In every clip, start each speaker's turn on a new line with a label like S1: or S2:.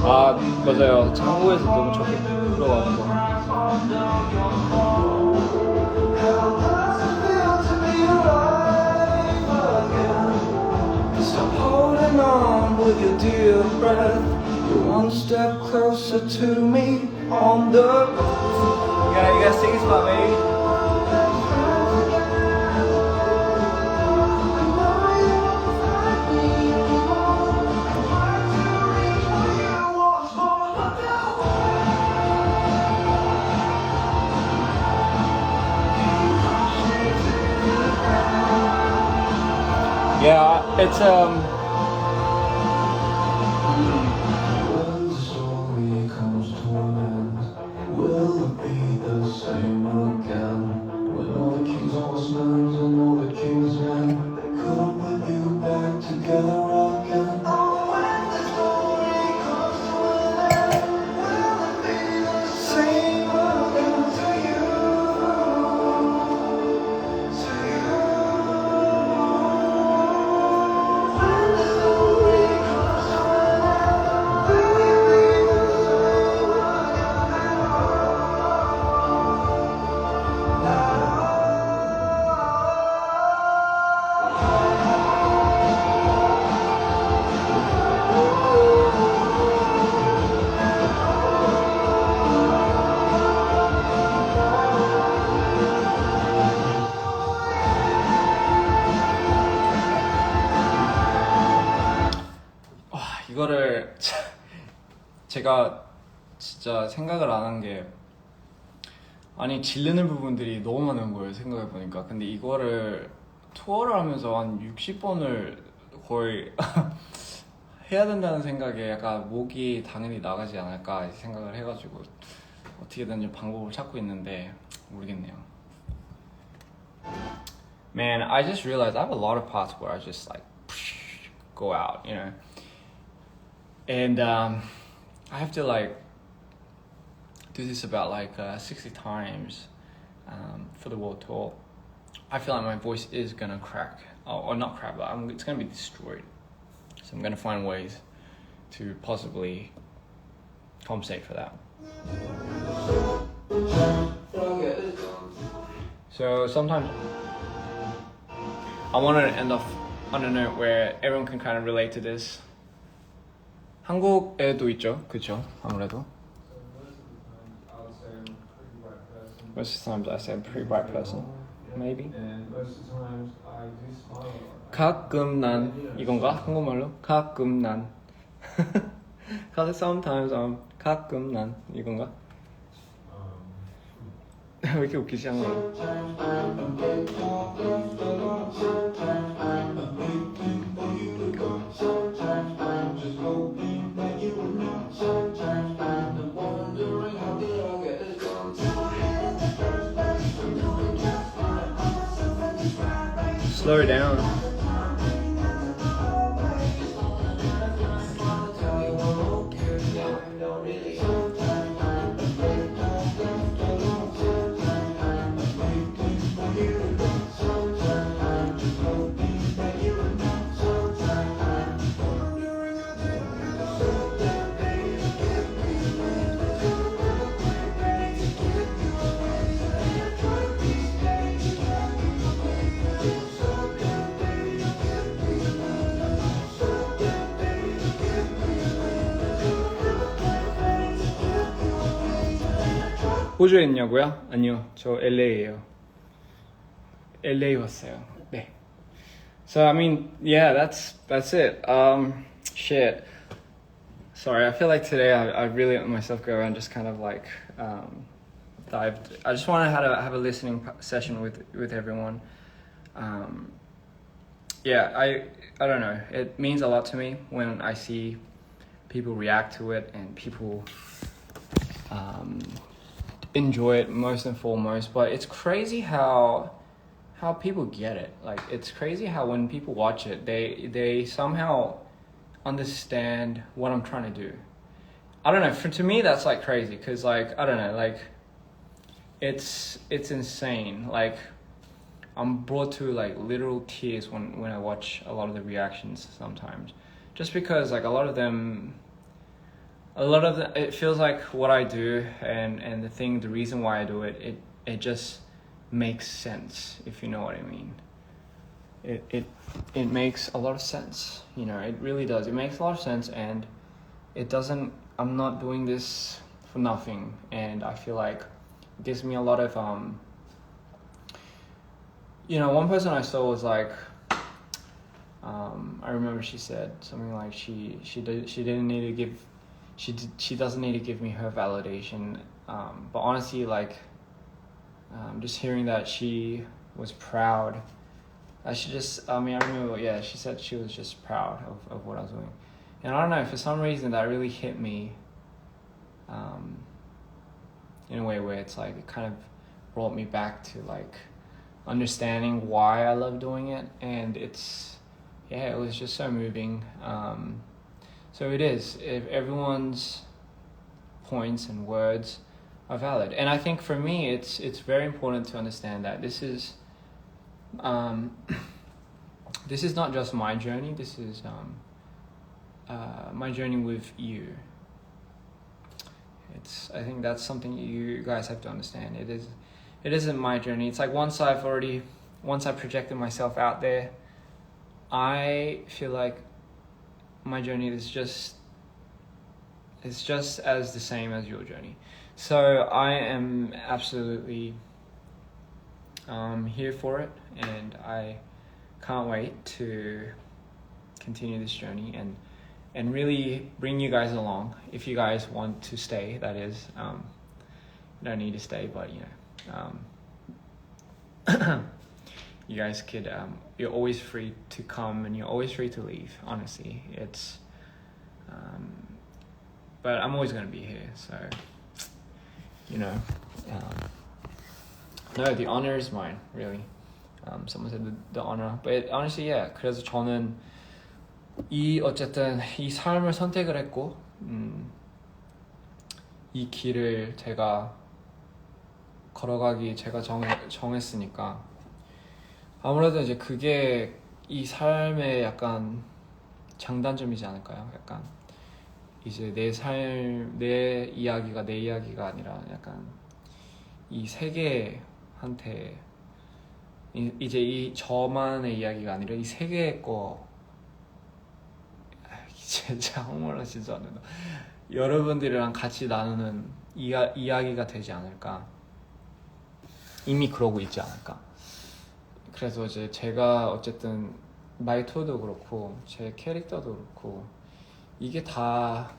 S1: 아 맞아요. 창고에서 너무 적게 들어가는 거. Stop holding on with your dear breath. You're one step closer to me on the. You gotta sing this part, baby. Yeah, it's When the story comes to an end, will it be the same again? When all the kings are husbands and all the king's men, they couldn't put you back together again. Oh, when the story comes to an end, will it be the same again to you? To you. 이거를 제가 진짜 생각을 안 한 게 아니 질르는 부분들이 너무 많은 거예요 생각해 보니까. 근데 이거를 투어를 하면서 한 60번을 거의 해야 된다는 생각에 약간 목이 당연히 나가지 않을까 생각을 해가지고 어떻게든 좀 방법을 찾고 있는데 모르겠네요. Man, I just realized I have a lot of parts where I just like go out, you know. And I have to like do this about like 60 times for the world tour. I feel like my voice is gonna crack, or not crack, but it's gonna be destroyed. So I'm gonna find ways to possibly compensate for that. So sometimes I wanted to end off on a note where everyone can kind of relate to this. 한국에도 있죠, 그쵸? 아무래도. Most of the times I say I'm a pretty bright person, maybe.
S2: And most of the times I do smile.
S1: 가끔 난 이건가? 한국말로? 가끔 난. Sometimes I'm 가끔 난 이건가? 왜 이렇게 웃기지 않나? Slow it down. 호주에 있냐고요? 아니요, 저 LA예요. LA 왔어요. 네. So I mean, yeah, that's it. Shit. Sorry, I feel like today I really let myself go and just kind of like dived. I just want to have a listening session with everyone. Yeah, I don't know. It means a lot to me when I see people react to it and people enjoy it most and foremost. But it's crazy how people get it. Like, it's crazy how when people watch it, they somehow understand what I'm trying to do. I don't know, to me that's like crazy, because like, I don't know, like it's insane. Like, I'm brought to like literal tears when I watch a lot of the reactions sometimes, just because like a lot of them, it feels like what I do and the reason why I do it, it just makes sense, if you know what I mean. It makes a lot of sense, you know, it really does. It makes a lot of sense, and it doesn't, I'm not doing this for nothing, and I feel like it gives me a lot of you know, one person I saw was like, I remember she said something like she doesn't need to give me her validation, but honestly, like, just hearing that she was proud, I remember, yeah, she said she was just proud of what I was doing, and I don't know, for some reason that really hit me, in a way where it's like it kind of brought me back to like understanding why I love doing it, and it was just so moving. So it is, if everyone's points and words are valid, and I think for me it's very important to understand that this is this is not just my journey, this is my journey with you. I think that's something you guys have to understand. It isn't my journey. It's like once I projected myself out there, I feel like my journey is just as the same as your journey. So I am absolutely here for it, and I can't wait to continue this journey and really bring you guys along. If you guys want to stay, that is, you don't need to stay, but you know, you guys could, you're always free to come and you're always free to leave, honestly. It's, but I'm always going to be here, so, you know, no, the honor is mine, really. Someone said the honor, but honestly, yeah. 그래서 저는 어쨌든 이 삶을 선택을 했고, 이 길을 제가 걸어가기 제가 정했으니까 아무래도 이제 그게 이 삶의 약간 장단점이지 않을까요? 약간 이제 내 이야기가 아니라 약간 이 세계한테 이제 이 저만의 이야기가 아니라 이 세계의 거 진짜 한국말로 진짜 안 된다. 여러분들이랑 같이 나누는 이야기가 되지 않을까. 이미 그러고 있지 않을까. 그래서 이제 제가 어쨌든 말투도 그렇고 제 캐릭터도 그렇고 이게 다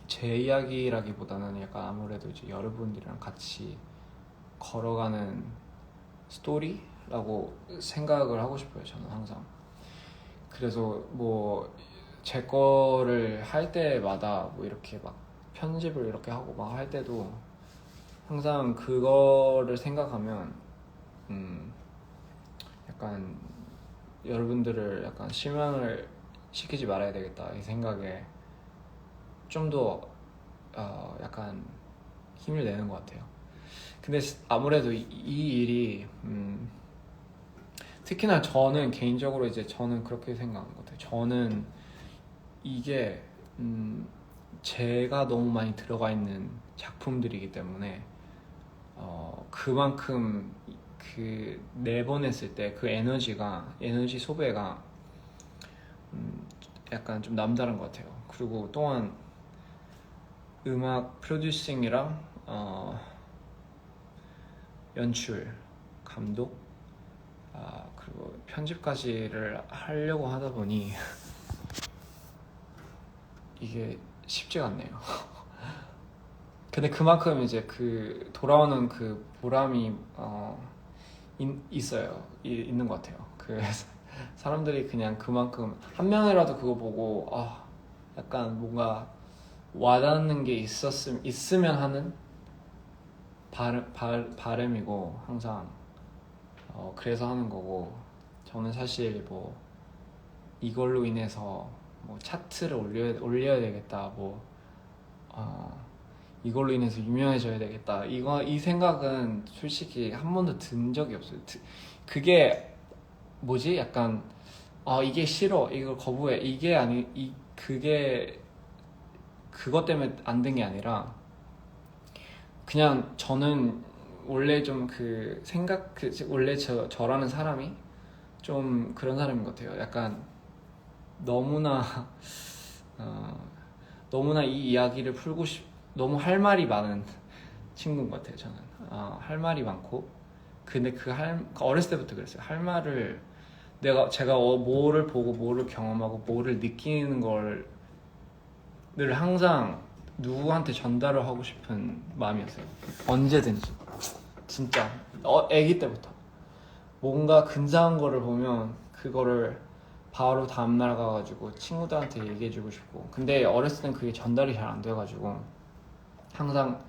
S1: 제 이야기라기보다는 약간 아무래도 이제 여러분들이랑 같이 걸어가는 스토리라고 생각을 하고 싶어요, 저는 항상. 그래서 뭐 제 거를 할 때마다 뭐 이렇게 막 편집을 이렇게 하고 막 할 때도 항상 그거를 생각하면 약간 여러분들을 약간 실망을 시키지 말아야 되겠다 이 생각에 좀 더 약간 힘을 내는 것 같아요. 근데 아무래도 이 일이 특히나 저는 개인적으로 이제 저는 그렇게 생각하는 것 같아요. 저는 이게 제가 너무 많이 들어가 있는 작품들이기 때문에 그만큼 그 내보냈을 때 그 에너지 소비가 약간 좀 남다른 것 같아요. 그리고 또한 음악 프로듀싱이랑 연출, 감독, 그리고 편집까지를 하려고 하다 보니 이게 쉽지가 않네요. 근데 그만큼 이제 그 돌아오는 그 보람이 있는 것 같아요. 그래서 사람들이 그냥 그만큼 한 명이라도 그거 보고 약간 뭔가 와닿는 게 있으면 하는 바람이고 항상 그래서 하는 거고, 저는 사실 뭐 이걸로 인해서 뭐 차트를 올려야 되겠다, 뭐 이걸로 인해서 유명해져야 되겠다, 이 생각은 솔직히 한 번도 든 적이 없어요. 그게 뭐지? 약간 이게 싫어, 이걸 거부해, 이게 아니 그게 그것 때문에 안 된 게 아니라 그냥 저는 원래 좀 그 생각 원래 저라는 사람이 좀 그런 사람인 것 같아요. 약간 너무나 너무나 이 이야기를 풀고 너무 할 말이 많은 친구인 것 같아요. 저는 할 말이 많고 근데 어렸을 때부터 그랬어요. 할 말을 제가 뭐를 보고 뭐를 경험하고 뭐를 느끼는 걸 늘 항상 누구한테 전달을 하고 싶은 마음이었어요. 언제든지 진짜 아기 때부터 뭔가 근사한 거를 보면 그거를 바로 다음날 가가지고 친구들한테 얘기해주고 싶고 근데 어렸을 땐 그게 전달이 잘 안 돼가지고 항상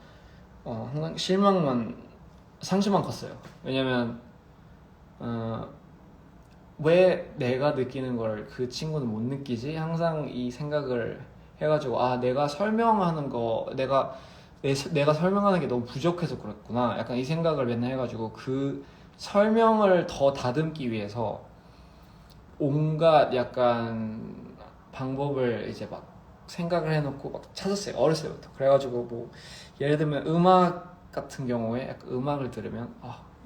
S1: 상심만 컸어요. 왜냐면 왜 내가 느끼는 걸 그 친구는 못 느끼지? 항상 이 생각을 해가지고 내가 설명하는 거 내가 설명하는 게 너무 부족해서 그랬구나 약간 이 생각을 맨날 해가지고 그 설명을 더 다듬기 위해서 온갖 약간 방법을 이제 막 생각을 해놓고 막 찾았어요. 어렸을 때부터. 그래가지고 뭐 예를 들면 음악 같은 경우에 약간 음악을 들으면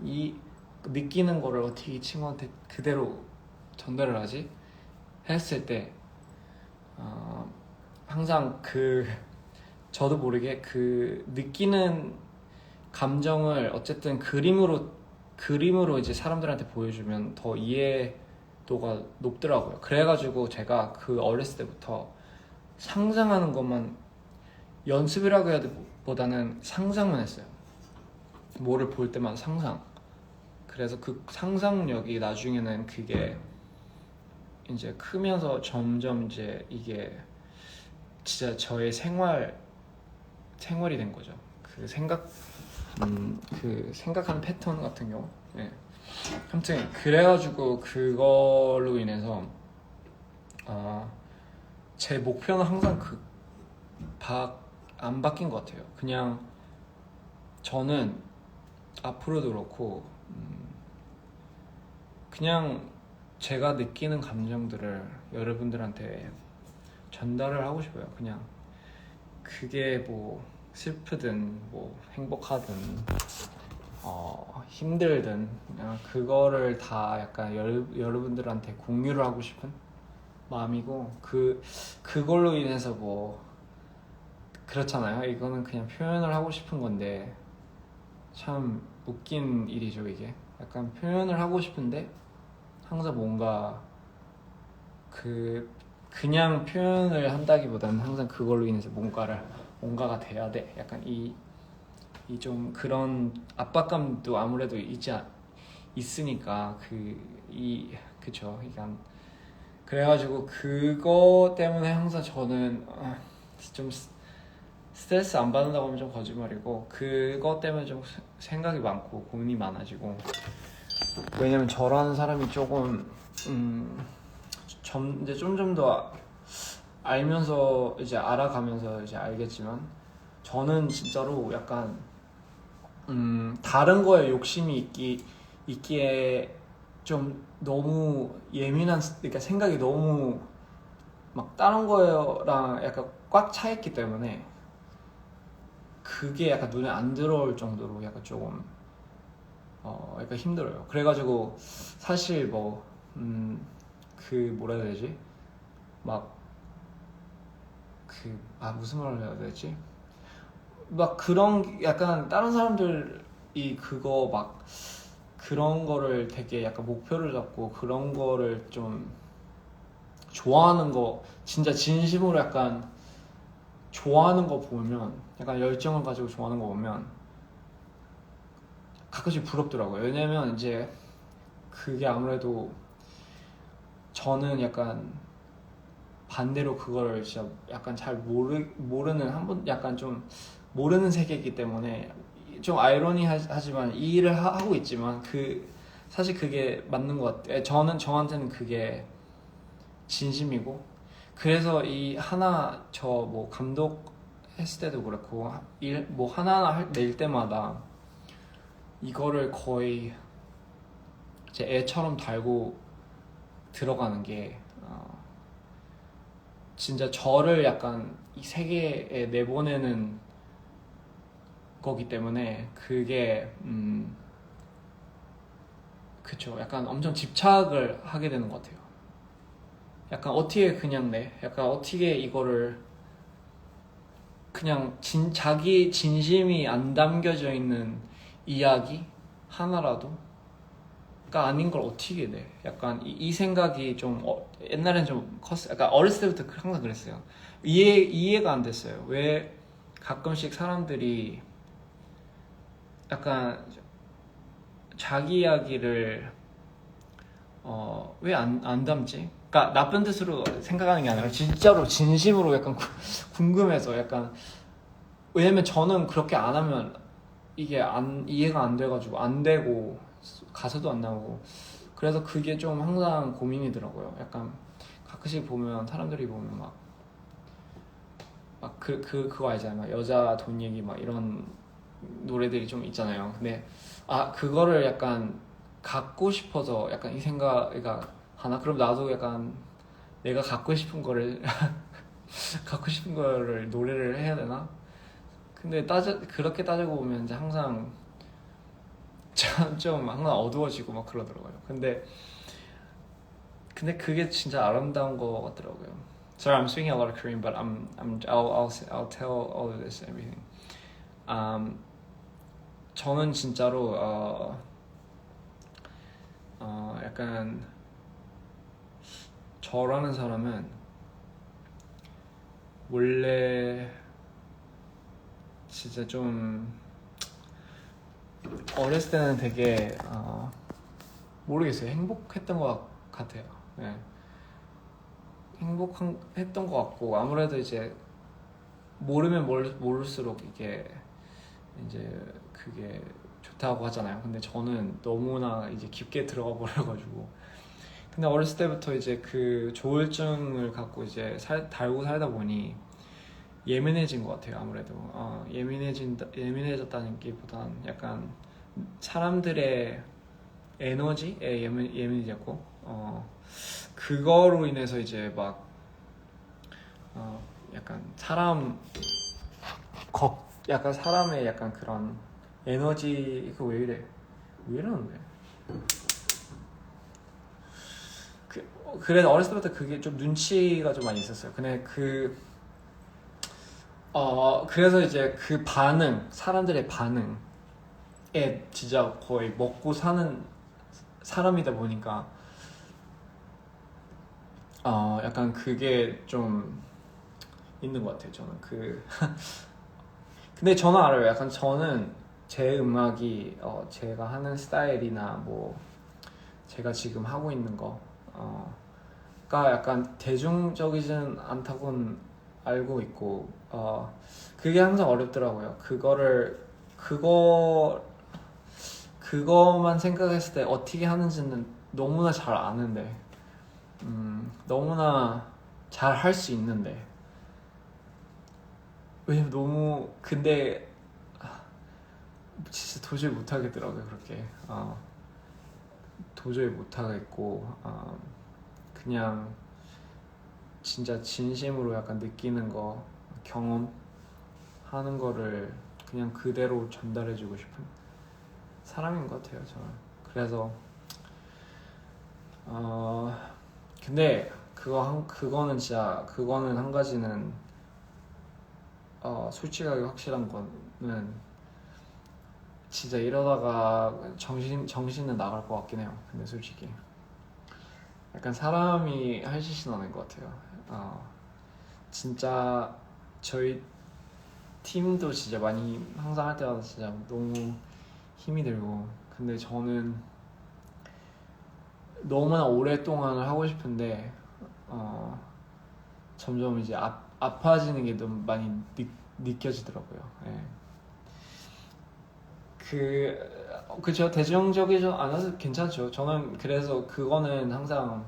S1: 이 느끼는 거를 어떻게 이 친구한테 그대로 전달을 하지? 했을 때 항상 저도 모르게 그 느끼는 감정을 어쨌든 그림으로 이제 사람들한테 보여주면 더 이해도가 높더라고요. 그래가지고 제가 그 어렸을 때부터 상상하는 것만 연습이라고 해야 보다는 상상만 했어요. 뭐를 볼 때만 상상. 그래서 그 상상력이 나중에는 그게 이제 크면서 점점 이제 이게 진짜 저의 생활이 된 거죠. 그 생각하는 패턴 같은 경우. 네. 아무튼 그래가지고 그걸로 인해서 제 목표는 항상 안 바뀐 것 같아요. 그냥 저는 앞으로도 그렇고 그냥 제가 느끼는 감정들을 여러분들한테 전달을 하고 싶어요. 그냥 그게 뭐 슬프든 뭐 행복하든 힘들든 그냥 그거를 다 약간 여러분들한테 공유를 하고 싶은 마음이고 그걸로 인해서 뭐 그렇잖아요. 이거는 그냥 표현을 하고 싶은 건데 참 웃긴 일이죠. 이게 약간 표현을 하고 싶은데 항상 뭔가 그냥 표현을 한다기보다는 항상 그걸로 인해서 뭔가가 돼야 돼. 약간 이 좀 그런 압박감도 아무래도 있으니까 그쵸. 그러니까 그래가지고 그거 때문에 항상 저는 좀 스트레스 안 받는다고 하면 좀 거짓말이고 그거 때문에 좀 생각이 많고 고민이 많아지고 왜냐면 저라는 사람이 조금 이제 좀 더 알면서 이제 알아가면서 이제 알겠지만 저는 진짜로 약간 다른 거에 욕심이 있기에 좀 너무 그러니까 생각이 너무 막 다른 거랑 약간 꽉 차 있기 때문에 그게 약간 눈에 안 들어올 정도로 약간 조금 약간 힘들어요. 그래가지고 사실 뭐라 해야 되지? 무슨 말을 해야 되지? 막 그런 약간 다른 사람들이 그런 거를 되게 약간 목표를 잡고 그런 거를 좀 좋아하는 거 진짜 진심으로 약간 좋아하는 거 보면 약간 열정을 가지고 좋아하는 거 보면 가끔씩 부럽더라고요. 왜냐면 이제 그게 아무래도 저는 약간 반대로 그거를 진짜 약간 잘 모르는 약간 좀 모르는 세계이기 때문에 좀 아이러니하지만 이 일을 하고 있지만 사실 그게 맞는 것 같아요. 저한테는 그게 진심이고 그래서 저 뭐 감독 했을 때도 그렇고 뭐 하나하나 낼 때마다 이거를 거의 제 애처럼 달고 들어가는 게 진짜 저를 약간 이 세계에 내보내는 거기 때문에 그게 그쵸, 약간 엄청 집착을 하게 되는 것 같아요. 약간 어떻게 그냥 약간 어떻게 이거를 그냥 자기 진심이 안 담겨져 있는 이야기 하나라도 가 아닌 걸 어떻게 내? 약간 이 생각이 좀 옛날엔 좀 컸어요. 약간 어렸을 때부터 항상 그랬어요. 이해가 안 됐어요. 왜 가끔씩 사람들이 약간 자기 이야기를 왜 안 담지? 그러니까 나쁜 뜻으로 생각하는 게 아니라 진짜로 진심으로 약간 궁금해서 약간 왜냐면 저는 그렇게 안 하면 이게 이해가 안 돼가지고 안 되고 가사도 안 나오고 그래서 그게 좀 항상 고민이더라고요. 약간 가끔씩 보면 사람들이 보면 막 그거 알잖아요. 막 여자 돈 얘기 막 이런 노래들이 좀 있잖아요. 근데 그거를 약간 갖고 싶어서 약간 이 생각가 하나 그럼 나도 약간 내가 갖고 싶은 거를 갖고 싶은 거를 노래를 해야 되나? 근데 그렇게 따지고 보면 이제 항상 좀 항상 어두워지고 막 그러더라고요. 근데 그게 진짜 아름다운 거 같더라고요. Sorry, I'm speaking a lot of Korean, but I'll tell all of this everything. 저는 진짜로 약간 저라는 사람은 원래 진짜 좀 어렸을 때는 되게 모르겠어요. 행복했던 것 같아요. 네. 행복했던 것 같고 아무래도 이제 모르면 모를수록 이게 이제 그게 좋다고 하잖아요. 근데 저는 너무나 이제 깊게 들어가 버려가지고 근데 어렸을 때부터 이제 그 조울증을 갖고 이제 달고 살다 보니 예민해진 것 같아요. 아무래도 예민해졌다는 게보단 약간 사람들의 에너지에 예민해졌고 그거로 인해서 이제 막 약간 약간 사람의 약간 그런 에너지 이거 왜 이러는데 그래서 어렸을 때부터 그게 좀 눈치가 좀 많이 있었어요. 근데 그래서 이제 그 사람들의 반응에 진짜 거의 먹고 사는 사람이다 보니까 약간 그게 좀 있는 것 같아요. 저는 근데 저는 알아요. 약간 저는 제 음악이 제가 하는 스타일이나 뭐 제가 지금 하고 있는 거가 약간 대중적이진 않다고는 알고 있고 그게 항상 어렵더라고요. 그거만 생각했을 때 어떻게 하는지는 너무나 잘 아는데 너무나 잘 할 수 있는데 왜냐면 근데 진짜 도저히 못하겠더라고요. 그렇게 도저히 못하겠고 그냥 진짜 진심으로 약간 느끼는 거 경험하는 거를 그냥 그대로 전달해주고 싶은 사람인 것 같아요. 저는 그래서 근데 그거는 한 가지는 솔직하게 확실한 거는 진짜 이러다가 정신은 나갈 것 같긴 해요. 근데 솔직히 약간 사람이 할 짓이 나는 것 같아요. 진짜 저희 팀도 진짜 많이 항상 할 때마다 진짜 너무 힘이 들고 근데 저는 너무나 오랫동안 하고 싶은데 점점 이제 아파지는 게 너무 많이 느껴지더라고요. 네. 그죠. 대중적이지 않아서 괜찮죠. 저는 그래서 그거는 항상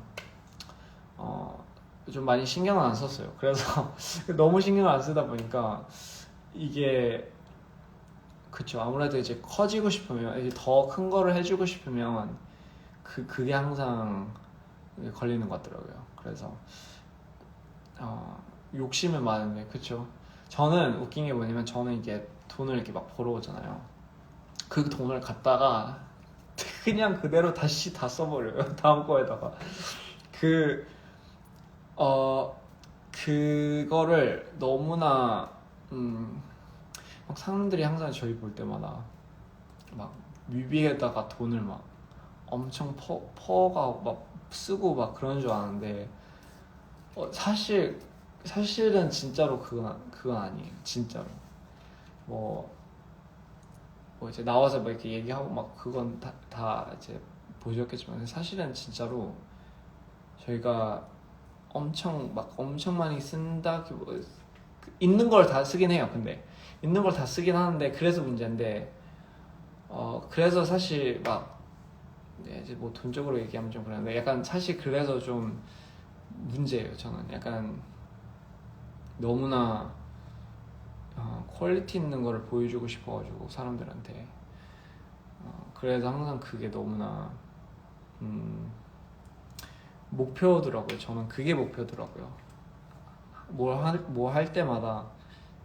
S1: 좀 많이 신경을 안 썼어요. 그래서 너무 신경을 안 쓰다 보니까 이게 그쵸. 아무래도 이제 커지고 싶으면 더 큰 거를 해주고 싶으면 그게 항상 걸리는 것 같더라고요. 그래서 욕심은 많은데, 그쵸? 저는 웃긴 게 뭐냐면, 저는 이게 돈을 이렇게 막 벌어오잖아요. 그 돈을 갖다가 그냥 그대로 다시 다 써버려요. 다음 거에다가. 그, 그거를 너무나, 막 사람들이 항상 저희 볼 때마다 막 뮤비에다가 돈을 막 엄청 퍼가 막 쓰고 막 그런 줄 아는데, 사실은 진짜로 그건 아니에요. 진짜로. 뭐 이제 나와서 막 이렇게 얘기하고 막 그건 다 이제 보셨겠지만, 사실은 진짜로 저희가 엄청 많이 쓴다, 있는 걸 다 쓰긴 해요. 근데 있는 걸 다 쓰긴 하는데, 그래서 문제인데, 그래서 사실 막 이제 뭐 돈적으로 얘기하면 좀 그런데, 약간 사실 그래서 좀 문제예요. 저는 약간 너무나 퀄리티 있는 거를 보여주고 싶어가지고 사람들한테. 그래서 항상 그게 너무나 목표더라고요. 저는 그게 목표더라고요. 뭐 할 때마다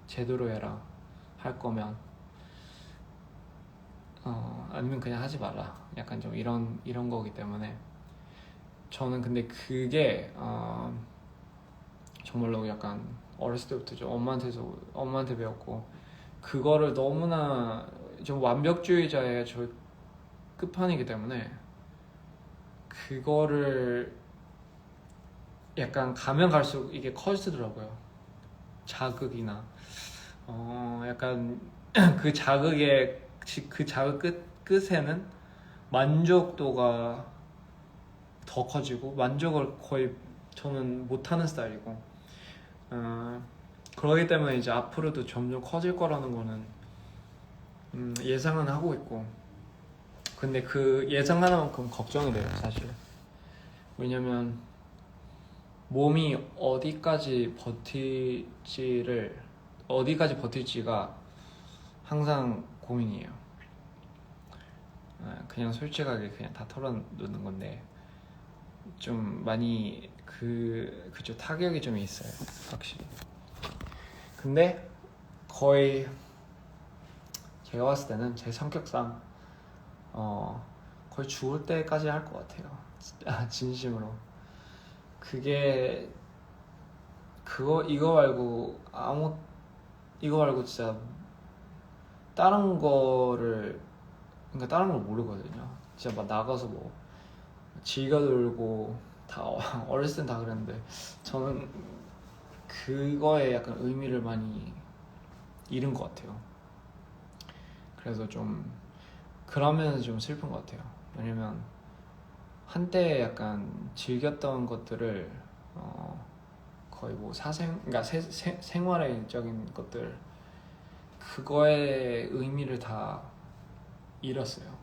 S1: 제대로 해라. 할 거면 아니면 그냥 하지 말라. 약간 좀 이런 거기 때문에. 저는 근데 그게 정말로 약간 어렸을 때부터 좀 엄마한테 배웠고, 그거를 너무나 좀 완벽주의자의 저 끝판이기 때문에, 그거를 약간 가면 갈수록 이게 커지더라고요. 자극이나 약간 그 자극 끝에는 만족도가 더 커지고, 만족을 거의 저는 못하는 스타일이고, 그러기 때문에 이제 앞으로도 점점 커질 거라는 거는 예상은 하고 있고, 근데 그 예상하는 만큼 걱정이 돼요, 사실. 왜냐면 몸이 어디까지 버틸지가 항상 고민이에요. 그냥 솔직하게 그냥 다 털어놓는 건데, 좀 많이 그쪽 타격이 좀 있어요, 확실히. 근데 거의 제가 봤을 때는 제 성격상 거의 죽을 때까지 할 것 같아요. 진심으로. 그게 이거 말고 진짜 다른 걸 모르거든요. 진짜 막 나가서 뭐 즐겨 놀고, 다 어렸을 땐 다 그랬는데, 저는 그거에 약간 의미를 많이 잃은 것 같아요. 그래서 좀 그러면 좀 슬픈 것 같아요. 왜냐면 한때 약간 즐겼던 것들을 거의 뭐 그러니까 생활적인 것들, 그거의 의미를 다 잃었어요.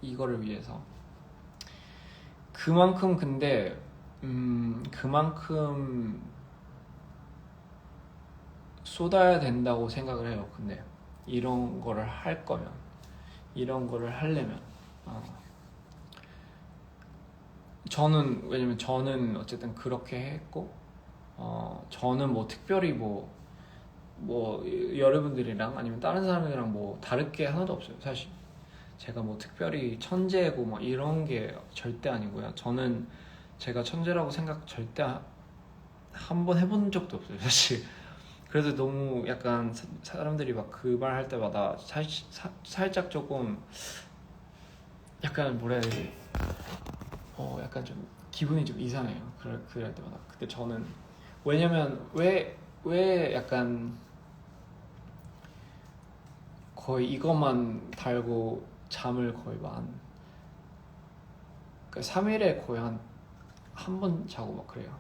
S1: 이거를 위해서. 그만큼 근데 그만큼 쏟아야 된다고 생각을 해요. 근데 이런 거를 하려면 왜냐면 저는 어쨌든 그렇게 했고, 저는 뭐 특별히 뭐 여러분들이랑 아니면 다른 사람이랑 뭐 다를 게 하나도 없어요, 사실. 제가 뭐 특별히 천재고 뭐 이런 게 절대 아니고요. 저는 제가 천재라고 생각 절대 한 번 해본 적도 없어요, 사실. 그래서 너무 약간 사람들이 막 그 말 할 때마다 살짝 조금 약간 뭐라 해야 되지? 약간 좀 기분이 좀 이상해요. 그럴 때마다. 근데 저는 왜냐면 왜 약간 거의 이것만 달고 잠을 거의 그러니까 3일에 거의 한 번 자고 막 그래요.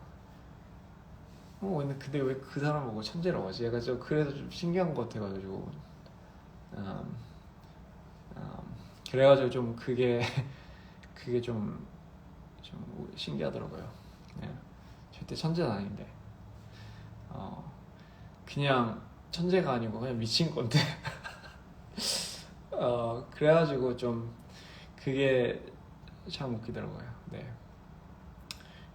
S1: 근데 왜 그 사람 보고 천재라고 하지? 약간 좀 그래서 좀 신기한 것 같아가지고, 그래가지고 좀 그게 좀 신기하더라고요. 네. 절대 천재는 아닌데, 그냥 천재가 아니고 그냥 미친 건데. 그래가지고 좀 그게 참 웃기더라고요. 네.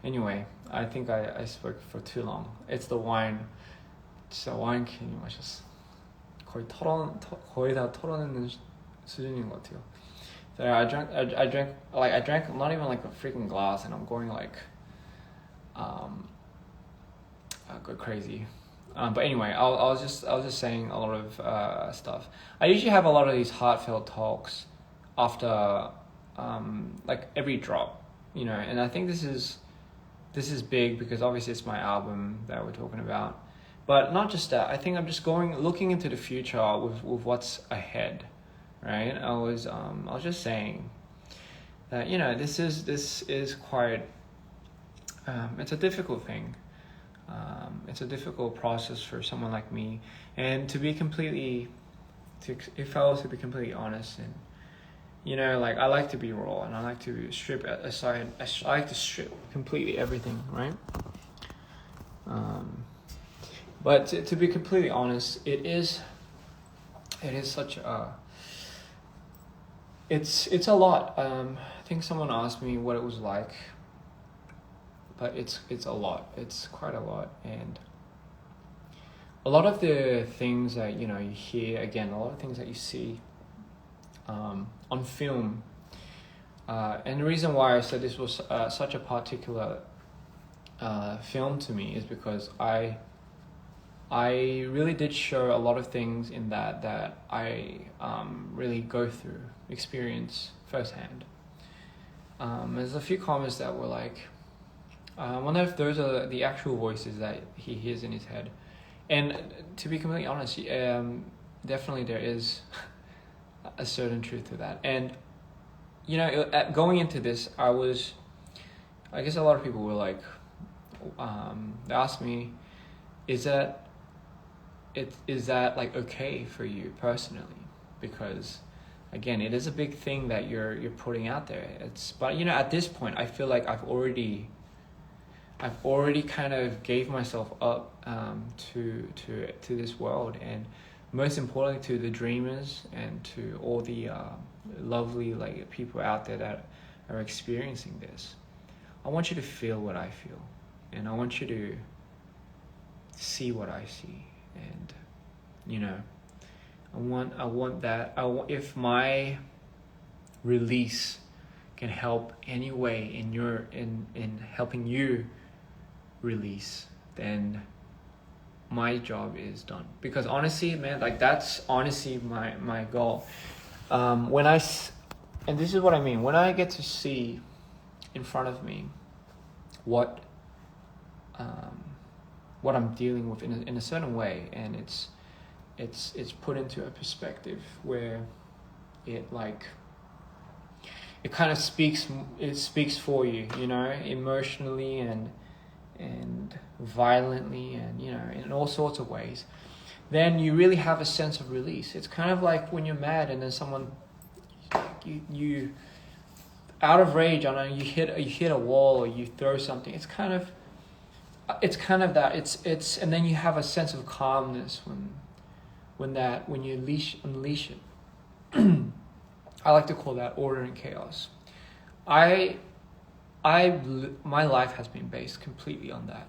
S1: Anyway, I think I spoke for too long. It's the wine. 진짜 와인 괜히 마셨어. 거의 다 털어내는 수준인 것 같아요. So I drank not even like a freaking glass, and I'm going like go crazy. But anyway, I was just saying a lot of stuff. I usually have a lot of these heartfelt talks after like every drop, you know, and I think this is big because obviously it's my album that we're talking about. But not just that, I think I'm just looking into the future with what's ahead, right? I was just saying that, you know, this is quite it's a difficult thing. It's a difficult process for someone like me, and if I was to be completely honest, and you know, like I like to be raw, and I like to strip aside. I like to strip completely everything, right? But to be completely honest, it is such a it's a lot. I think someone asked me what it was like, but it's a lot. It's quite a lot, and a lot of the things that, you know, you hear, again, a lot of things that you see on film, and the reason why I said this was such a particular film to me is because I really did show a lot of things in that I really go through, experience firsthand. There's a few comments that were like, I wonder if those are the actual voices that he hears in his head. And to be completely honest, definitely there is a certain truth to that. And, you know, going into this, I guess a lot of people were like, they asked me, is that like okay for you personally? Because again, it is a big thing that you're putting out there. But you know, at this point, I feel like I've already kind of gave myself up to this world, and most importantly to the dreamers and to all the lovely like people out there that are experiencing this. I want you to feel what I feel, and I want you to see what I see, and you know, I want that. If my release can help any way in helping you release, then my job is done. Because honestly, man, like that's honestly my goal. And this is what I mean, when I get to see in front of me what I'm dealing with in a certain way, and it's put into a perspective where it kind of speaks for you, you know, emotionally and violently, and you know, in all sorts of ways, then you really have a sense of release. It's kind of like when you're mad and then someone you out of rage, I don't know, you hit a wall or you throw something. It's kind of that. It's and then you have a sense of calmness when you unleash it. I like to call that order and chaos. My life has been based completely on that.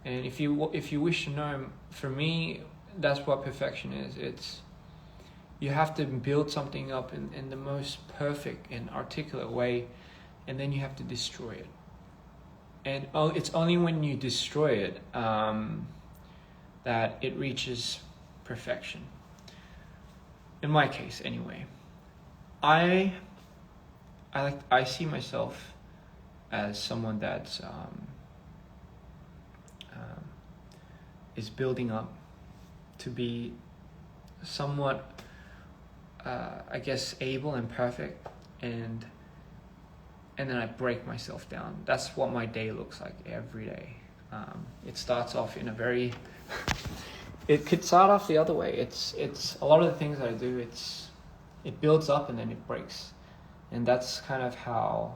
S1: And if you wish to know, for me, that's what perfection is. It's, you have to build something up in the most perfect and articulate way, and then you have to destroy it. And it's only when you destroy it that it reaches perfection. In my case, anyway, I see myself as someone that's is building up to be somewhat, I guess, able and perfect, and then I break myself down. That's what my day looks like every day. It starts off in a very it could start off the other way. It's a lot of the things that I do, it builds up and then it breaks. And that's kind of how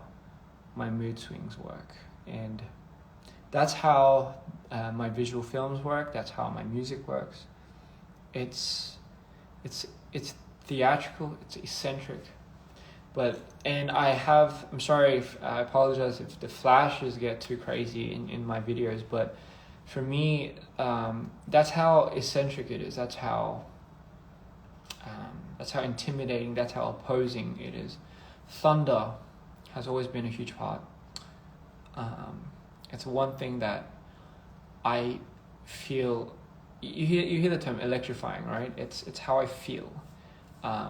S1: my mood swings work. And that's how my visual films work. That's how my music works. It's theatrical, it's eccentric. And I'm sorry if I apologize if the flashes get too crazy in my videos, but for me, that's how eccentric it is. That's how intimidating, that's how opposing it is. Thunder has always been a huge part. It's one thing that I feel, you hear the term electrifying, right? It's how I feel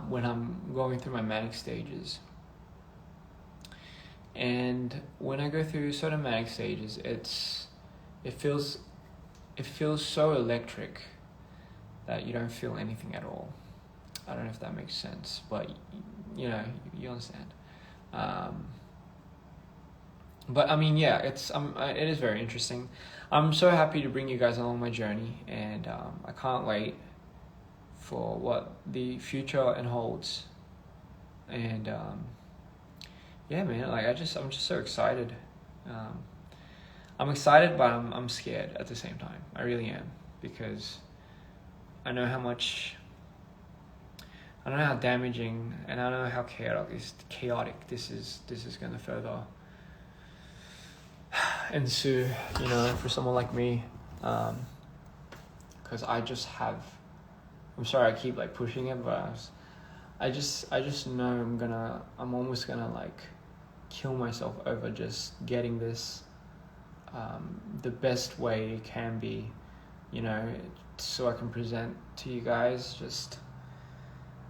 S1: when I'm going through my manic stages. And when I go through certain manic stages, it feels so electric that you don't feel anything at all. I don't know if that makes sense, but you understand. But I mean, yeah, it is very interesting. I'm so happy to bring you guys along my journey, and I can't wait for what the future holds. And yeah, man, like I'm just so excited. I'm excited, but I'm scared at the same time. I really am, because I know how damaging, and I know how chaotic this is going to further ensue, for someone like me, because I'm sorry I keep like pushing it, but I just know I'm almost gonna like kill myself over just getting this the best way it can be, so I can present to you guys just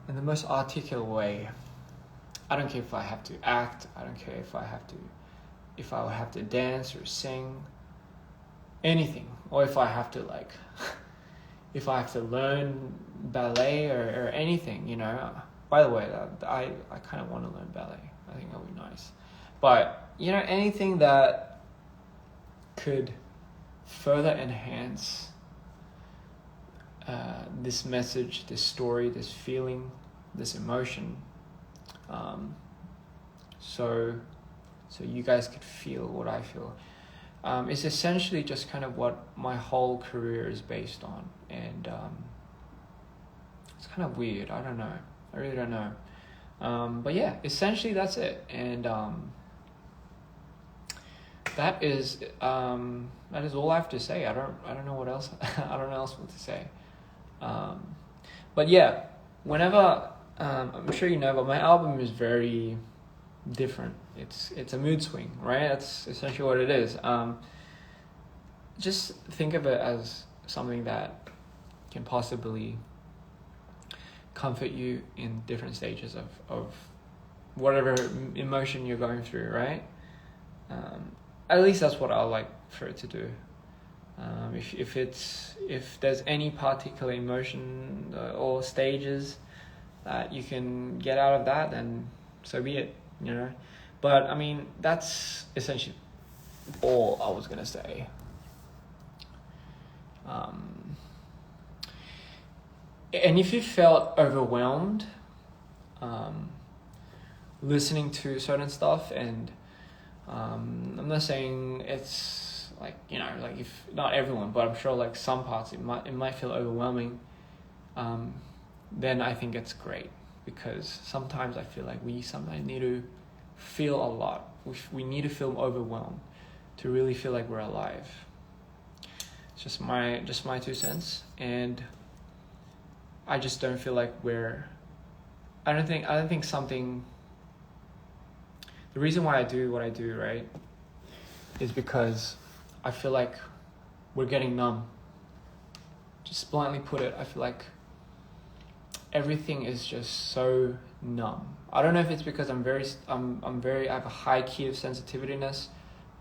S1: in the most articulate way. I don't care if I have to act, I don't care if I would have to dance or sing, anything, or if I have to learn ballet or anything, By the way, I kind of want to learn ballet. I think that would be nice. But, anything that could further enhance this message, this story, this feeling, this emotion, so you guys could feel what I feel. It's essentially just kind of what my whole career is based on, and it's kind of weird. I don't know. I really don't know. But yeah, essentially that's it, and that is all I have to say. I don't know what else. I don't know else what to say. But yeah, whenever I'm sure but my album is very different. It's a mood swing, right? That's essentially what it is. Just think of it as something that can possibly comfort you in different stages of whatever emotion you're going through, right? At least that's what I like for it to do. If there's any particular emotion or stages that you can get out of that, then so be it, But I mean, that's essentially all I was gonna say. And if you felt overwhelmed listening to certain stuff, and I'm not saying it's like if not everyone, but I'm sure like some parts it might feel overwhelming, then I think it's great, because sometimes I feel like we sometimes need to feel a lot. We need to feel overwhelmed to really feel like we're alive. It's just my 2 cents, and I just don't feel like I don't think something. The reason why I do what I do, right, is because I feel like we're getting numb. Just bluntly put it, I feel like everything is just so numb. I don't know if it's because I have a high key of sensitiveness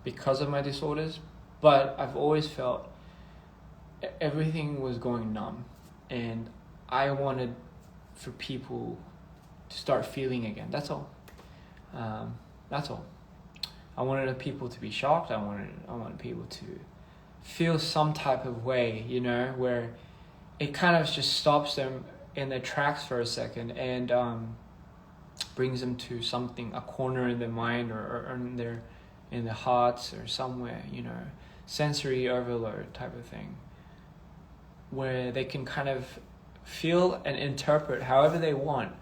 S1: because of my disorders, but I've always felt everything was going numb, and I wanted for people to start feeling again. That's all. That's all. I wanted people to be shocked. I wanted people to feel some type of way, where it kind of just stops them in their tracks for a second, and brings them to something, a corner in their mind or in their hearts or somewhere, sensory overload type of thing, where they can kind of feel and interpret however they want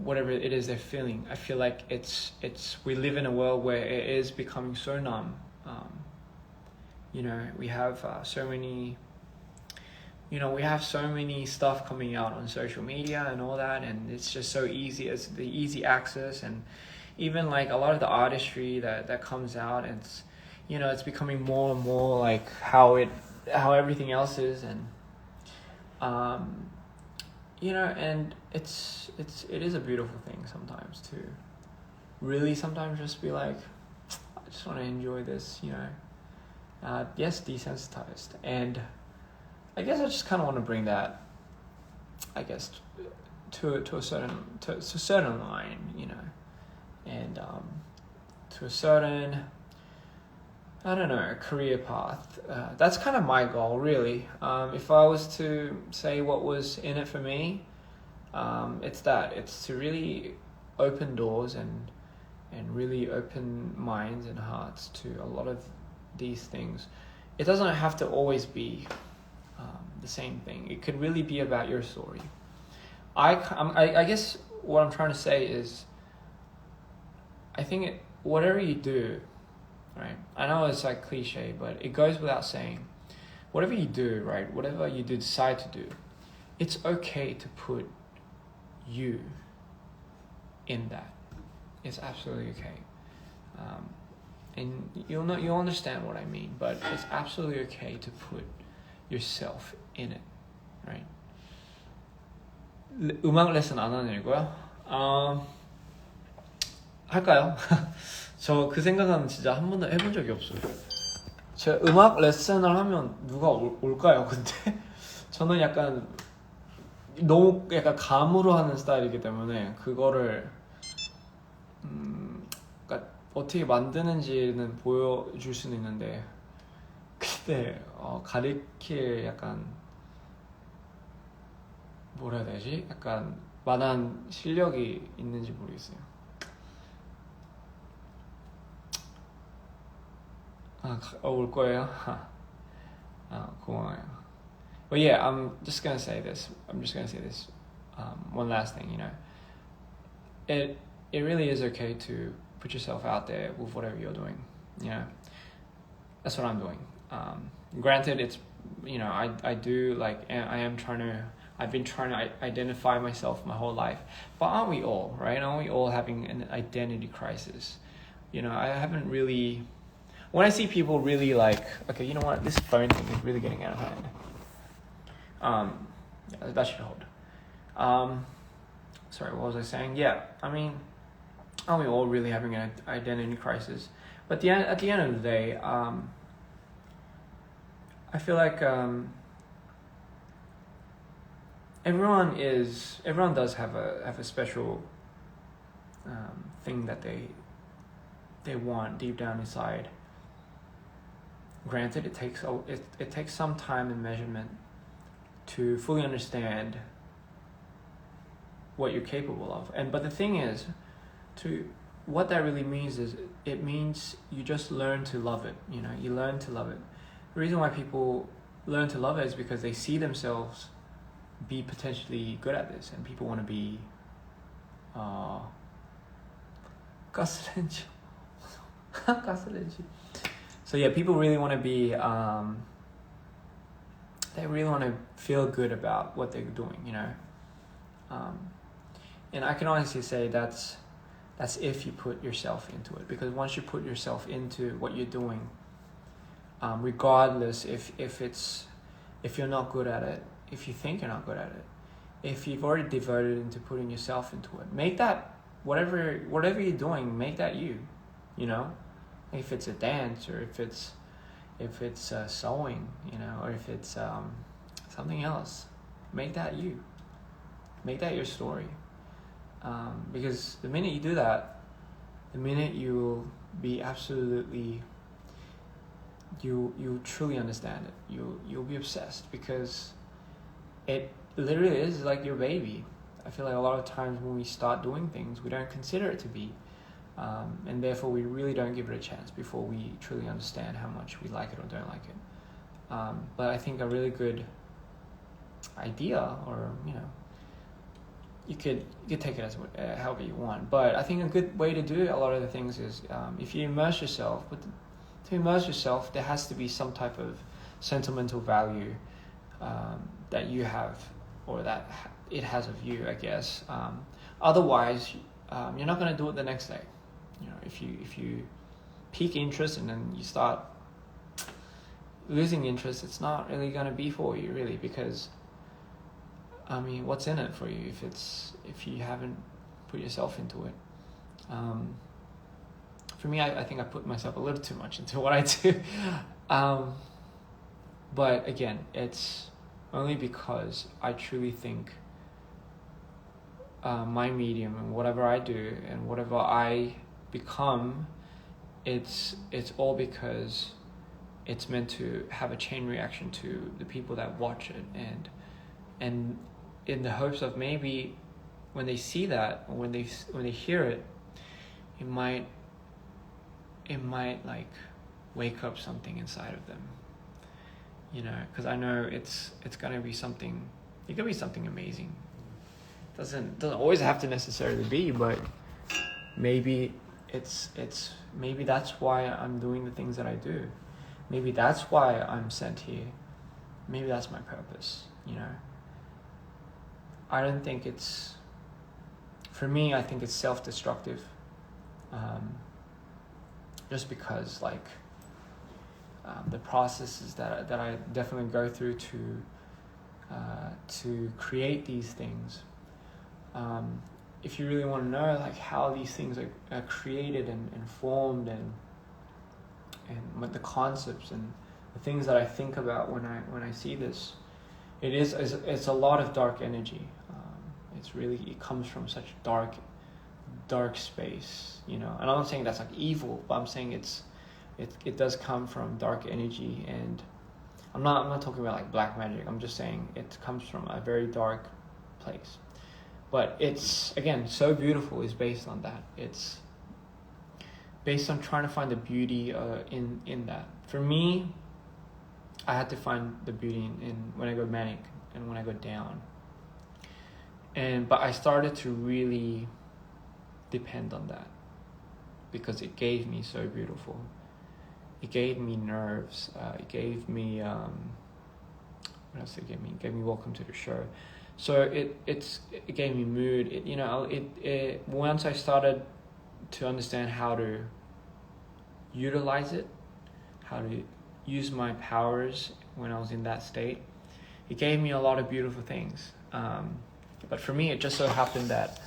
S1: whatever it is they're feeling. I feel like it's we live in a world where it is becoming so numb. We have so many. We have so many stuff coming out on social media and all that, and it's just so easy. It's the easy access, and even like a lot of the artistry that comes out, it's becoming more and more like how everything else is, and and it is a beautiful thing sometimes to really sometimes just be like, I just want to enjoy this, yes, desensitized. And I guess I just kind of want to bring that, I guess, to a certain line, and to a certain, I don't know, career path. That's kind of my goal, really. If I was to say what was in it for me, it's that. It's to really open doors and really open minds and hearts to a lot of these things. It doesn't have to always be the same thing. It could really be about your story. I guess what I'm trying to say is, I think whatever you do, right? I know it's like cliche, but it goes without saying. Whatever you do, right? Whatever you decide to do, it's okay to put you in that. It's absolutely okay. And you'll understand what I mean, but it's absolutely okay to put yourself in it, right? 음악 레슨 안 하는 일고요. 할까요? 저 그 생각은 진짜 한 번도 해본 적이 없어요. 제가 음악 레슨을 하면 누가 올까요? 근데 저는 약간 너무 약간 감으로 하는 스타일이기 때문에 그거를 그러니까 어떻게 만드는지는 보여줄 수는 있는데, 근데 가리킬 약간 뭐라 해야 되지? 약간 만한 실력이 있는지 모르겠어요. 올 거예요? 고마워요. But yeah, I'm just gonna say this. One last thing, it really is okay to put yourself out there with whatever you're doing. That's what I'm doing. Granted, it's I've been trying to identify myself my whole life, but aren't we all, right? Aren't we all having an identity crisis? I haven't really. When I see people really like, okay, you know what, this phone thing is really getting out of hand. Yeah, that should hold. Sorry, what was I saying? Yeah, I mean, aren't we all really having an identity crisis? But at the end of the day, I feel like everyone does have a special thing that they want deep down inside. Granted, it takes some time and measurement to fully understand what you're capable of. But the thing is, what that really means is, it means you just learn to love it. You learn to love it. The reason why people learn to love it is because they see themselves be potentially good at this, and people want to be 가스렌지. So yeah, people really want to be they really want to feel good about what they're doing, and I can honestly say that's if you put yourself into it, because once you put yourself into what you're doing, regardless if you're not good at it, if you think you're not good at it, if you've already devoted into putting yourself into it, make that whatever you're doing, make that you, if it's a dance, or if it's sewing, or if it's something else, make that you, make that your story, because the minute you do that, the minute you will be absolutely, you truly understand it, you'll be obsessed, because it literally is like your baby. I feel like a lot of times when we start doing things, we don't consider it to be, and therefore we really don't give it a chance before we truly understand how much we like it or don't like it. But I think a really good idea, or you could take it as however you want. But I think a good way to do a lot of the things is if you immerse yourself. To immerse yourself, there has to be some type of sentimental value that you have, or that it has of you, I guess. Otherwise, you're not going to do it the next day. If you peak interest and then you start losing interest, it's not really going to be for you, really, because what's in it for you if you haven't put yourself into it? For me, I think I put myself a little too much into what I do. But again, it's only because I truly think my medium and whatever I do and whatever I become, it's all because it's meant to have a chain reaction to the people that watch it, and in the hopes of maybe when they see that, or when they hear it, it might like wake up something inside of them, because I know it's gonna be something. It could be something amazing. Doesn't always have to necessarily be, but maybe it's maybe that's why I'm doing the things that I do. Maybe that's why I'm sent here. Maybe that's my purpose. I don't think it's, for me, I think it's self-destructive. Just because the processes that I definitely go through to create these things. If you really want to know how these things are created and formed and what the concepts and the things that I think about when I see this, it's a lot of dark energy. It comes from such dark space, and I'm not saying that's evil, but I'm saying it does come from dark energy, and I'm not talking about black magic. I'm just saying it comes from a very dark place. But it's, again, so beautiful is based on that. It's based on trying to find the beauty in that. For me, I had to find the beauty in when I go manic and when I go down. But I started to really depend on that because it gave me so beautiful. It gave me nerves. It gave me what else it gave me? It gave me Welcome to the Show. So it gave me mood. It once I started to understand how to utilize it, how to use my powers when I was in that state, it gave me a lot of beautiful things. But for me, it just so happened that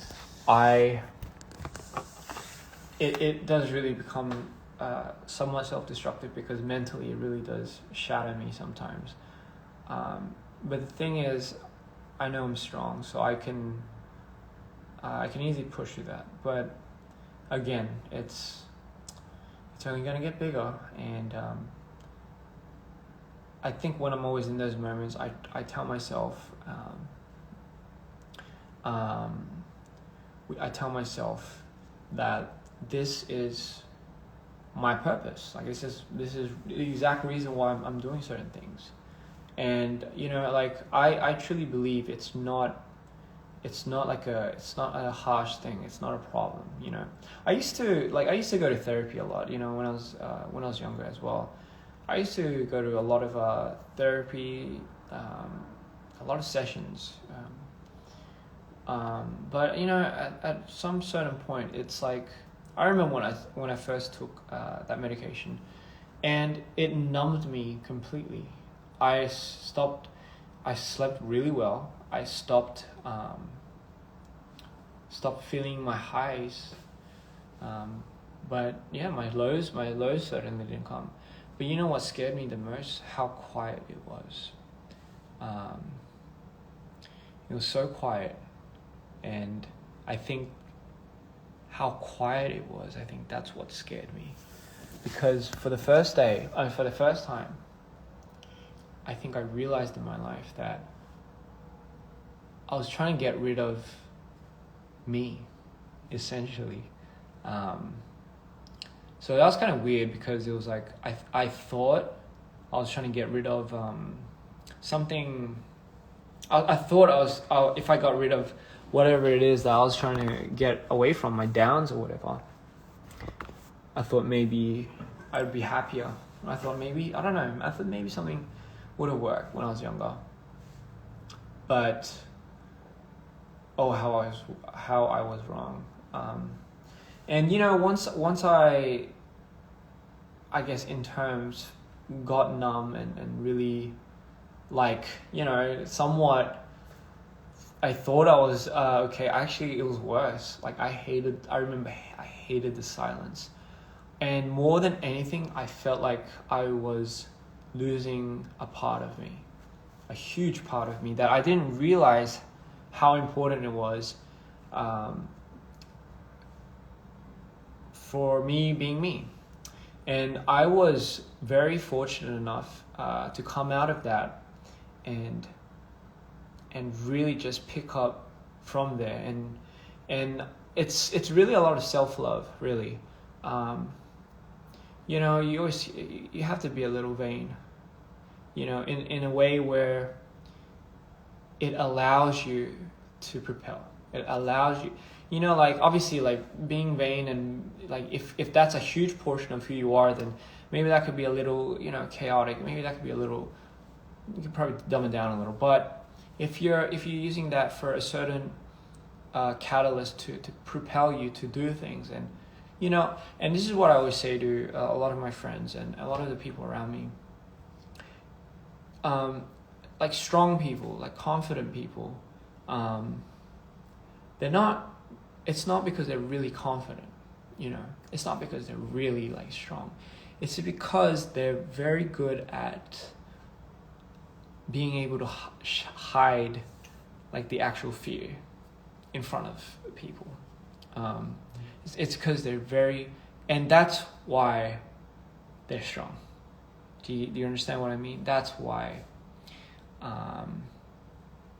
S1: it does really become somewhat self-destructive because mentally it really does shatter me sometimes. But the thing is, I know I'm strong, so I can easily push through that. But again, it's only gonna get bigger, and I think when I'm always in those moments, I tell myself, I tell myself that this is my purpose. This is the exact reason why I'm doing certain things. And I truly believe it's not a harsh thing. It's not a problem. I used to go to therapy a lot. When I was younger as well. I used to go to a lot of therapy, a lot of sessions. But at some certain point, it's I remember when I first took that medication, and it numbed me completely. I slept really well. I stopped feeling my highs. But yeah, my lows certainly didn't come. But you know what scared me the most? How quiet it was. It was so quiet, and I think how quiet it was, I think that's what scared me. Because for the first time, I think I realized in my life that I was trying to get rid of me, essentially. So that was kind of weird because it was I thought I was trying to get rid of something. I thought if I got rid of
S3: whatever it is that I was trying to get away from, my downs or whatever, I thought maybe I'd be happier. I thought maybe, I don't know, I thought maybe something would have worked when I was younger. But, how I was wrong. And once I guess in terms got numb and really somewhat I thought I was okay. Actually, it was worse. I remember I hated the silence. And more than anything, I felt like I was losing a part of me, a huge part of me that I didn't realize how important it was for me being me. And I was very fortunate enough to come out of that and really just pick up from there. And it's really a lot of self-love, really. You have to be a little vain, in a way where it allows you to propel. It allows you, obviously, being vain, and if that's a huge portion of who you are, then maybe that could be a little, chaotic. Maybe that could be a little, you could probably dumb it down a little. But if you're using that for a certain catalyst to propel you to do things, and and this is what I always say to a lot of my friends and a lot of the people around me, strong people, confident people, it's not because they're really confident, it's not because they're really strong. It's because they're very good at being able to hide the actual fear in front of people. It's because they're and that's why they're strong. Do you understand what I mean? That's why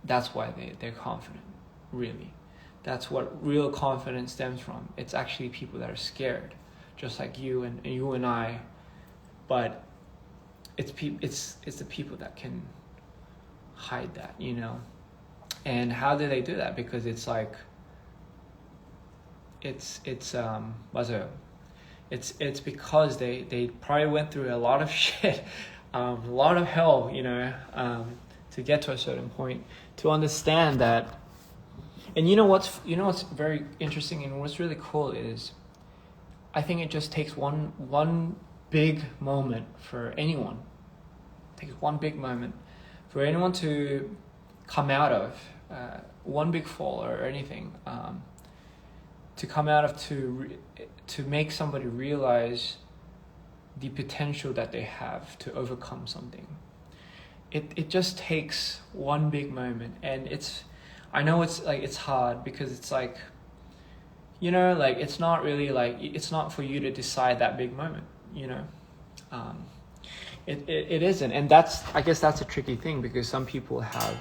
S3: they're confident, really. That's what real confidence stems from. It's actually people that are scared, just like you and I, but it's the people that can hide that, And how do they do that? Because it's because they probably went through a lot of shit, a lot of hell, to get to a certain point, to understand that. And what's very interesting and what's really cool is, I think it just takes one big moment for anyone. It takes one big moment for anyone to come out of one big fall or anything. To come out of to make somebody realize the potential that they have to overcome something. It just takes one big moment, and I know it's hard because it's it's not really it's not for you to decide that big moment, it isn't, and I guess that's a tricky thing, because some people have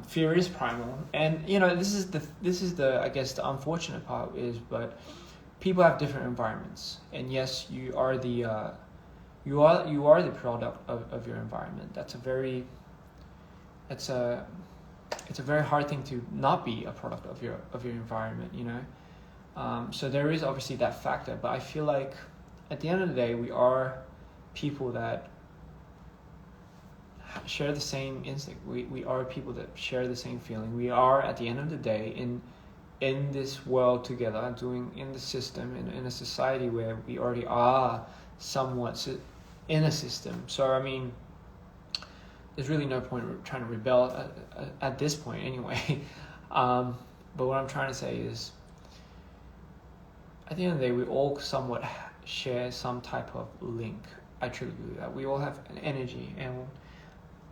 S3: fear is primal, and this is the I guess the unfortunate part is, but people have different environments, and yes, you are the product of your environment. It's a very hard thing to not be a product of your environment, so there is obviously that factor, but I feel like at the end of the day, we are people that share the same instinct. We are people that share the same feeling. We are, at the end of the day, in this world together, in the system, in a society where we already are somewhat in a system. So I mean, there's really no point trying to rebel at this point anyway. But what I'm trying to say is, at the end of the day, we all somewhat share some type of link. I truly believe that. We all have an energy, and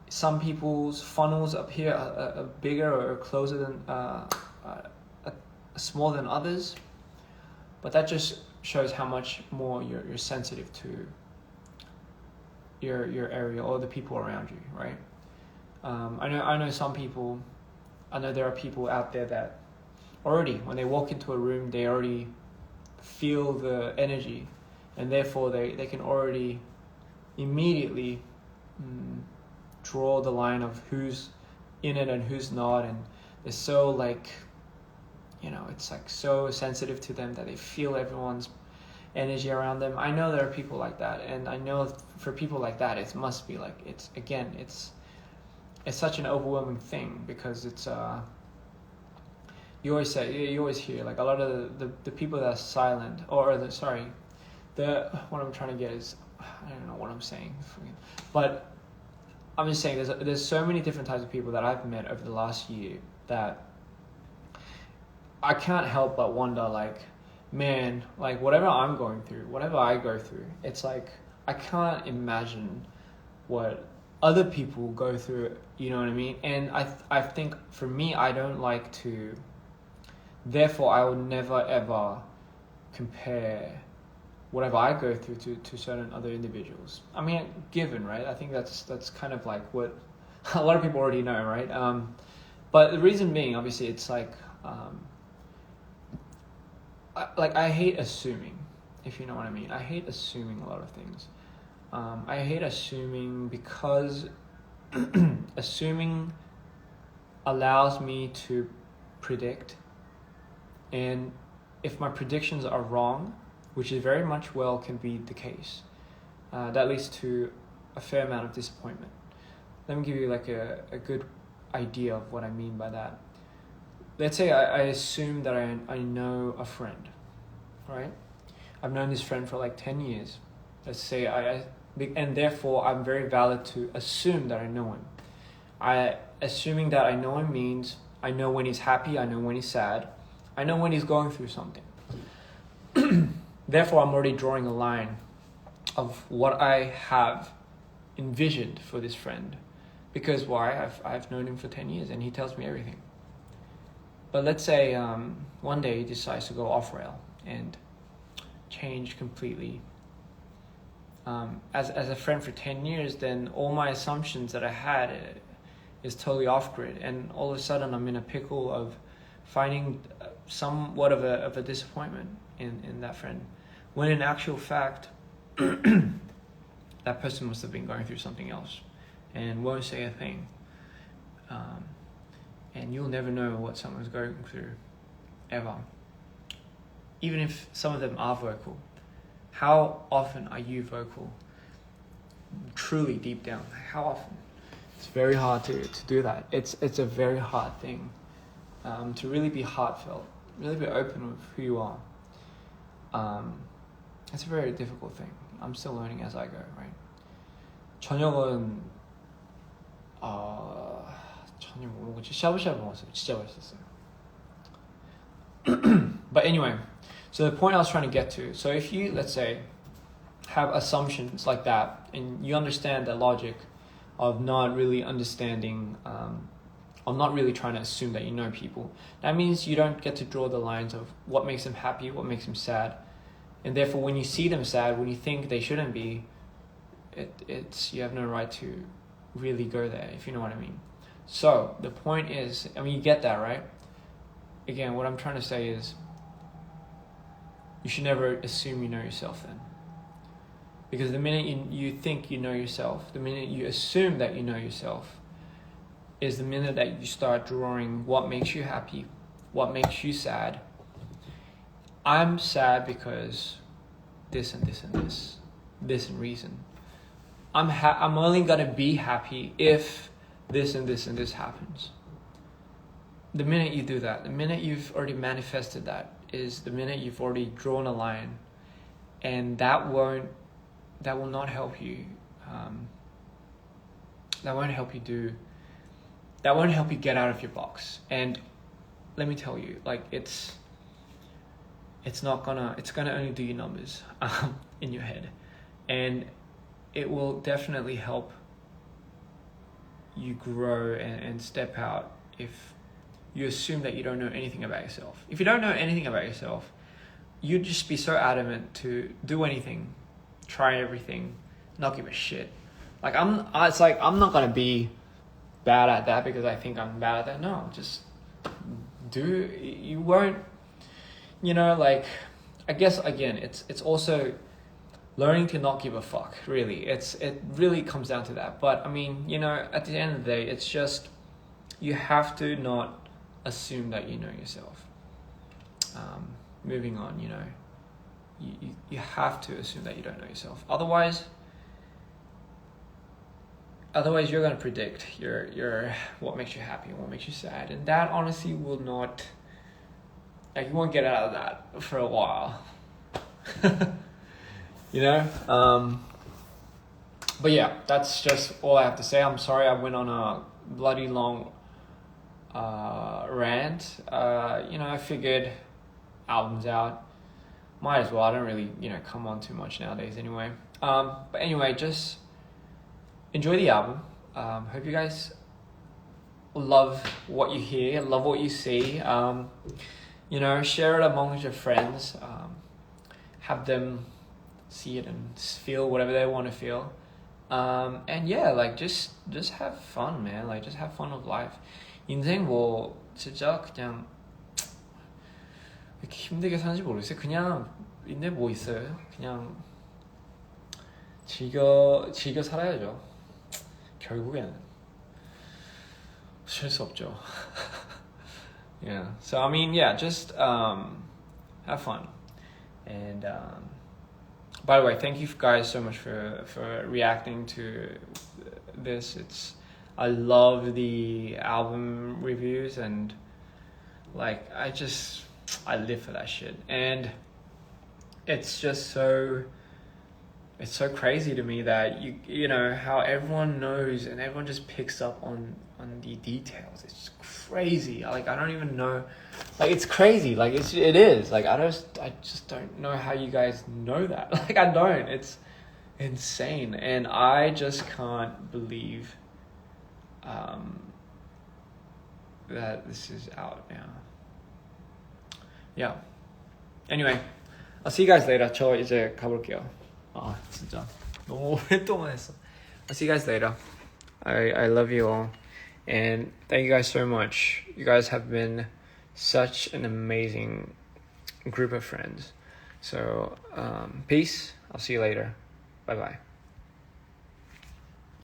S3: some people's funnels up here are bigger or closer than smaller than others, but that just shows how much more you're sensitive to your area or the people around you, right? I know some people. I know there are people out there that already, when they walk into a room, they already feel the energy, and therefore they can already immediately draw the line of who's in it and who's not, and is so like, it's like so sensitive to them that they feel everyone's energy around them. I know there are people like that, and I know for people like that, it must be like, it's such an overwhelming thing, because it's you always hear like a lot of the people that are silent, or what I'm trying to get is, I don't know what I'm saying, but I'm just saying there's so many different types of people that I've met over the last year that I can't help but wonder, like, man, like whatever I'm going through, whatever I go through, it's like I can't imagine what other people go through, you know what I mean? And I think for me, I don't like to, therefore I will never ever compare whatever I go through to certain other individuals. I mean, given, right? I think that's kind of like what a lot of people already know, right? But the reason being, obviously, it's like, I hate assuming, if you know what I mean. I hate assuming a lot of things. I hate assuming because assuming allows me to predict, and if my predictions are wrong, which is very much well can be the case, that leads to a fair amount of disappointment. Let me give you like a good idea of what I mean by that. Let's say I assume that I know a friend, right? I've known this friend for like 10 years. Let's say and therefore I'm very valid to assume that I know him. Assuming that I know him means I know when he's happy, I know when he's sad, I know when he's going through something. Therefore, I'm already drawing a line of what I have envisioned for this friend. Because why? I've known him for 10 years and he tells me everything. But let's say one day he decides to go off rail and change completely. As a friend for 10 years, then all my assumptions that I had is totally off grid. And all of a sudden I'm in a pickle of finding somewhat of a disappointment in that friend, when in actual fact that person must have been going through something else and won't say a thing, and you'll never know what someone's going through ever, even if some of them are vocal. How often are you vocal truly deep down? How often? It's very hard to do that. It's a very hard thing, to really be heartfelt, really be open with who you are. It's a very difficult thing. I'm still learning as I go, right? 저녁은 저녁 뭐 먹었지? 샤브샤브 먹었어요. 진짜 맛있었어요. But anyway, so the point I was trying to get to, so if you, let's say, have assumptions like that, and you understand the logic of not really understanding, of not really trying to assume that you know people, that means you don't get to draw the lines of what makes them happy, what makes them sad. And therefore, when you see them sad, when you think they shouldn't be, it's you have no right to really go there, if you know what I mean. So the point is, I mean, you get that, right? Again, what I'm trying to say is, you should never assume you know yourself then. Because the minute you think you know yourself, the minute you assume that you know yourself, is the minute that you start drawing what makes you happy, what makes you sad. I'm sad because this and this and this and reason. I'm only gonna be happy if this and this and this happens. The minute you do that, the minute you've already manifested that, is the minute you've already drawn a line, and that will not help you. That won't help you get out of your box. And let me tell you, like it's gonna only do you numbers in your head, and it will definitely help you grow and step out if you assume that you don't know anything about yourself. If you don't know anything about yourself, you'd just be so adamant to do anything, try everything, not give a shit. Like it's like I'm not gonna be bad at that because I think I'm bad at that. No, just do. You won't. Like, I guess again, it's also learning to not give a fuck. Really, it really comes down to that. But I mean, at the end of the day, it's just you have to not assume that you know yourself. Moving on, you have to assume that you don't know yourself. Otherwise you're going to predict your what makes you happy and what makes you sad, and that honestly will not, like, you won't get out of that for a while. But yeah, that's just all I have to say. I'm sorry I went on a bloody long rant. I figured albums out, might as well. I don't really come on too much nowadays anyway. But anyway, just enjoy the album. Hope you guys love what you hear, love what you see. Share it amongst your friends. Have them see it and feel whatever they want to feel. And yeah, like just have fun, man. Like just have fun with life. 인생 뭐 진짜 그냥 왜 이렇게 힘들게 사는지 모르겠어요. 그냥 인생 뭐 있어요? 그냥 즐겨 살아야죠. 결국에는 어쩔 수 없죠. Yeah. So I mean, yeah, just have fun. And by the way, thank you guys so much for reacting to this. I love the album reviews, and like I live for that shit. And it's just so crazy to me that you know how everyone knows and everyone just picks up on the details. It's crazy. Like I don't even know. Like it's crazy. Like it is. Like I just don't know how you guys know that. Like I don't. It's insane, and I just can't believe that this is out now. Yeah. Anyway, I'll see you guys later. 저 이제 가볼게요. 아 진짜 너무 오랫동안 했어. I'll see you guys later. I love you all, and thank you guys so much. You guys have been such an amazing group of friends. So peace. I'll see you later. Bye bye.